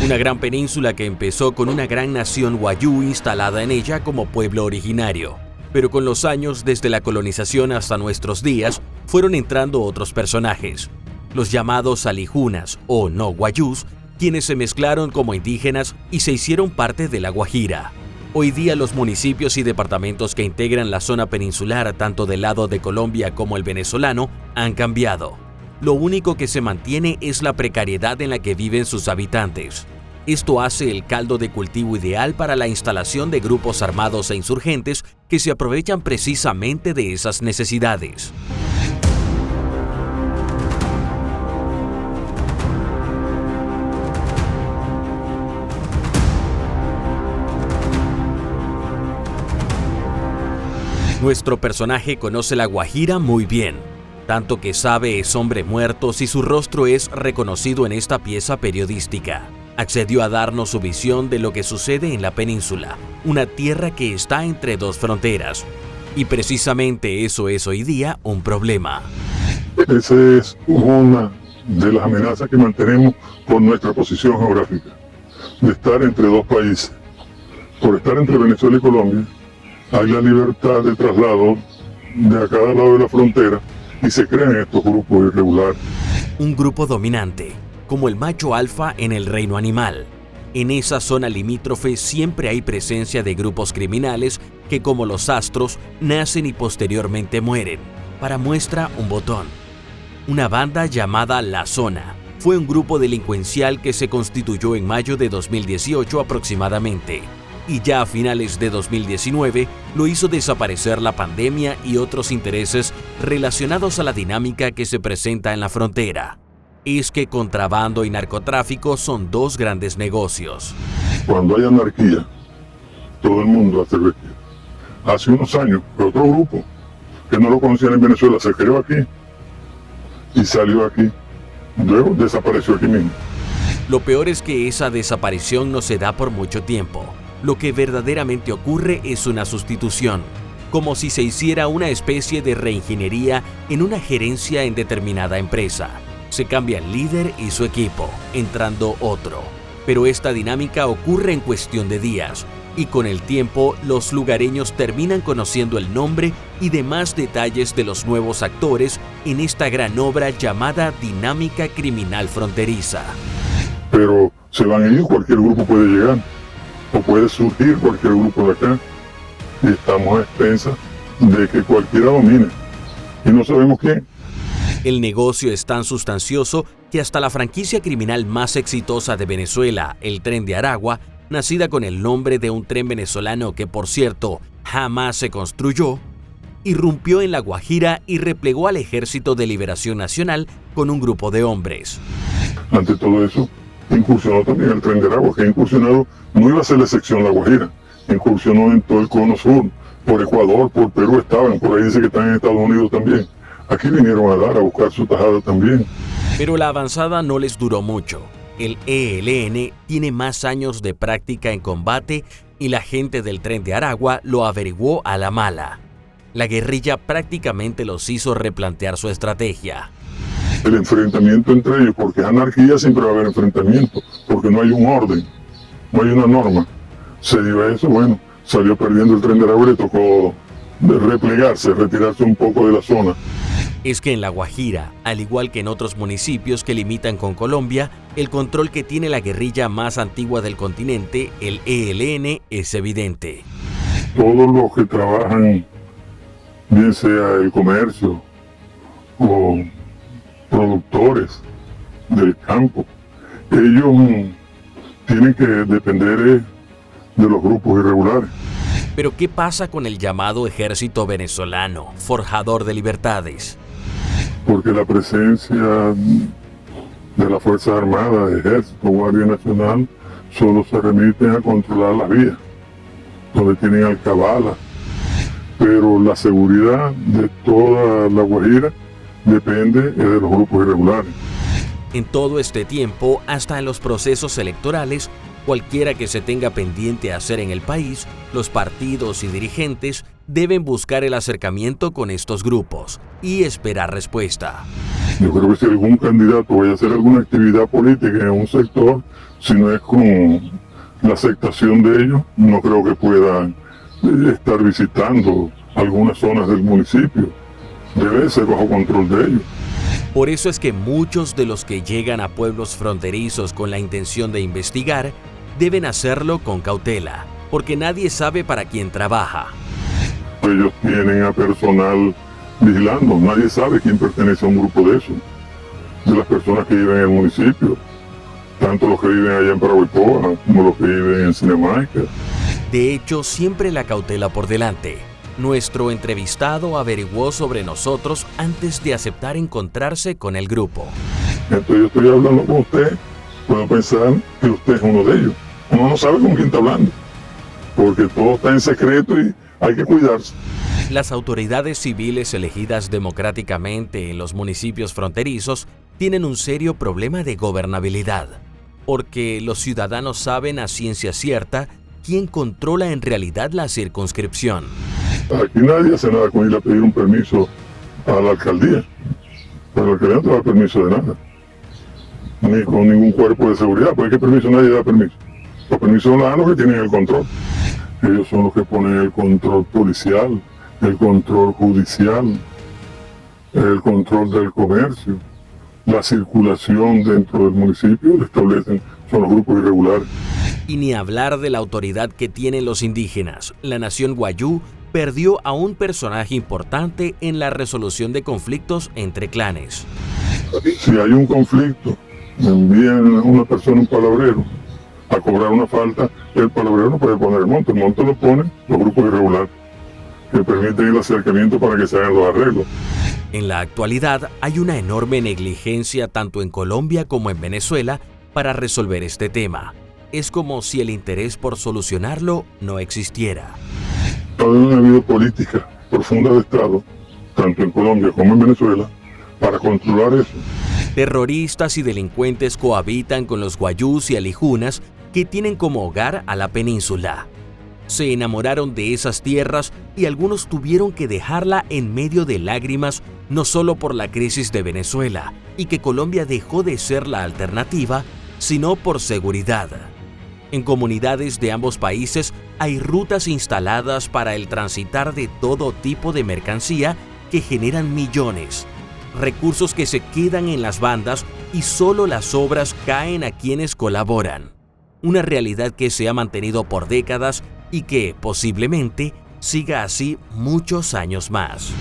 Una gran península que empezó con una gran nación wayuu instalada en ella como pueblo originario. Pero con los años, desde la colonización hasta nuestros días, fueron entrando otros personajes, los llamados alijunas o no wayús, quienes se mezclaron como indígenas y se hicieron parte de La Guajira. Hoy día los municipios y departamentos que integran la zona peninsular, tanto del lado de Colombia como el venezolano, han cambiado. Lo único que se mantiene es la precariedad en la que viven sus habitantes. Esto hace el caldo de cultivo ideal para la instalación de grupos armados e insurgentes que se aprovechan precisamente de esas necesidades. Nuestro personaje conoce La Guajira muy bien, tanto que sabe es hombre muerto si su rostro es reconocido en esta pieza periodística. Accedió a darnos su visión de lo que sucede en la península, una tierra que está entre dos fronteras. Y precisamente eso es hoy día un problema. Esa es una de las amenazas que mantenemos por nuestra posición geográfica, de estar entre dos países. Por estar entre Venezuela y Colombia, hay la libertad de traslado de a cada lado de la frontera y se crean estos grupos irregulares. Un grupo dominante, como el macho alfa en el reino animal. En esa zona limítrofe siempre hay presencia de grupos criminales que, como los astros, nacen y posteriormente mueren. Para muestra, un botón. Una banda llamada La Zona fue un grupo delincuencial que se constituyó en mayo de 2018 aproximadamente. Y ya a finales de 2019 lo hizo desaparecer la pandemia y otros intereses relacionados a la dinámica que se presenta en la frontera. Es que contrabando y narcotráfico son dos grandes negocios. Cuando hay anarquía, todo el mundo hace vestir. Hace unos años, otro grupo que no lo conocían en Venezuela se creó aquí y salió aquí. Luego desapareció aquí mismo. Lo peor es que esa desaparición no se da por mucho tiempo. Lo que verdaderamente ocurre es una sustitución, como si se hiciera una especie de reingeniería en una gerencia en determinada empresa. Se cambia el líder y su equipo, entrando otro. Pero esta dinámica ocurre en cuestión de días, y con el tiempo los lugareños terminan conociendo el nombre y demás detalles de los nuevos actores en esta gran obra llamada Dinámica Criminal Fronteriza. Pero se van ellos, cualquier grupo puede llegar. O puede surgir cualquier grupo de acá y estamos a expensas de que cualquiera domine y no sabemos quién. El negocio es tan sustancioso que hasta la franquicia criminal más exitosa de Venezuela, el Tren de Aragua, nacida con el nombre de un tren venezolano que, por cierto, jamás se construyó, irrumpió en La Guajira y replegó al Ejército de Liberación Nacional con un grupo de hombres. Ante todo eso, incursionó también el Tren de Aragua, que ha incursionado, no iba a ser la excepción La Guajira, incursionó en todo el cono sur, por Ecuador, por Perú estaban, por ahí dice que están en Estados Unidos también. Aquí vinieron a dar, a buscar su tajada también. Pero la avanzada no les duró mucho. El ELN tiene más años de práctica en combate y la gente del Tren de Aragua lo averiguó a la mala. La guerrilla prácticamente los hizo replantear su estrategia. El enfrentamiento entre ellos, porque es anarquía, siempre va a haber enfrentamiento, porque no hay un orden, no hay una norma. Se dio a eso, bueno, salió perdiendo el Tren de Aragua y le tocó replegarse, retirarse un poco de la zona. Es que en La Guajira, al igual que en otros municipios que limitan con Colombia, el control que tiene la guerrilla más antigua del continente, el ELN, es evidente. Todos los que trabajan, bien sea el comercio o productores del campo, ellos tienen que depender de los grupos irregulares. Pero ¿qué pasa con el llamado ejército venezolano, forjador de libertades? Porque la presencia de las Fuerzas Armadas, Ejército, Guardia Nacional, solo se remiten a controlar las vías, donde tienen alcabalas. Pero la seguridad de toda La Guajira depende de los grupos irregulares. En todo este tiempo, hasta en los procesos electorales, cualquiera que se tenga pendiente hacer en el país, los partidos y dirigentes deben buscar el acercamiento con estos grupos y esperar respuesta. Yo creo que si algún candidato vaya a hacer alguna actividad política en un sector, Si no es con la aceptación de ellos, no creo que puedan estar visitando algunas zonas del municipio. Debe ser bajo control de ellos. Por eso es que muchos de los que llegan a pueblos fronterizos con la intención de investigar deben hacerlo con cautela, porque nadie sabe para quién trabaja. Ellos tienen a personal vigilando, nadie sabe quién pertenece a un grupo de esos, de las personas que viven en el municipio, tanto los que viven allá en Paraguaypoa como los que viven en Cinemaica. De hecho, siempre la cautela por delante. Nuestro entrevistado averiguó sobre nosotros antes de aceptar encontrarse con el grupo. Entonces yo estoy hablando con usted, puedo pensar que usted es uno de ellos. Uno no sabe con quién está hablando, porque todo está en secreto y hay que cuidarse. Las autoridades civiles elegidas democráticamente en los municipios fronterizos tienen un serio problema de gobernabilidad, porque los ciudadanos saben a ciencia cierta quién controla en realidad la circunscripción. Aquí nadie hace nada con ir a pedir un permiso a la alcaldía. Pero la alcaldía no te da permiso de nada. Ni con ningún cuerpo de seguridad. ¿Por qué permiso? Nadie da permiso. Los permisos son los que tienen el control. Ellos son los que ponen el control policial, el control judicial, el control del comercio, la circulación dentro del municipio, lo establecen, son los grupos irregulares. Y ni hablar de la autoridad que tienen los indígenas. La nación wayuu perdió a un personaje importante en la resolución de conflictos entre clanes. Si hay un conflicto, envían a una persona, un palabrero, a cobrar una falta, el palabrero no puede poner el monto lo ponen los grupos irregulares, que permiten el acercamiento para que se hagan los arreglos. En la actualidad hay una enorme negligencia tanto en Colombia como en Venezuela para resolver este tema. Es como si el interés por solucionarlo no existiera. No ha habido política profunda de Estado, tanto en Colombia como en Venezuela, para controlar eso. Terroristas y delincuentes cohabitan con los wayús y alijunas que tienen como hogar a la península. Se enamoraron de esas tierras y algunos tuvieron que dejarla en medio de lágrimas, no solo por la crisis de Venezuela y que Colombia dejó de ser la alternativa, sino por seguridad. En comunidades de ambos países hay rutas instaladas para el transitar de todo tipo de mercancía que generan millones, recursos que se quedan en las bandas y solo las sobras caen a quienes colaboran. Una realidad que se ha mantenido por décadas y que posiblemente siga así muchos años más.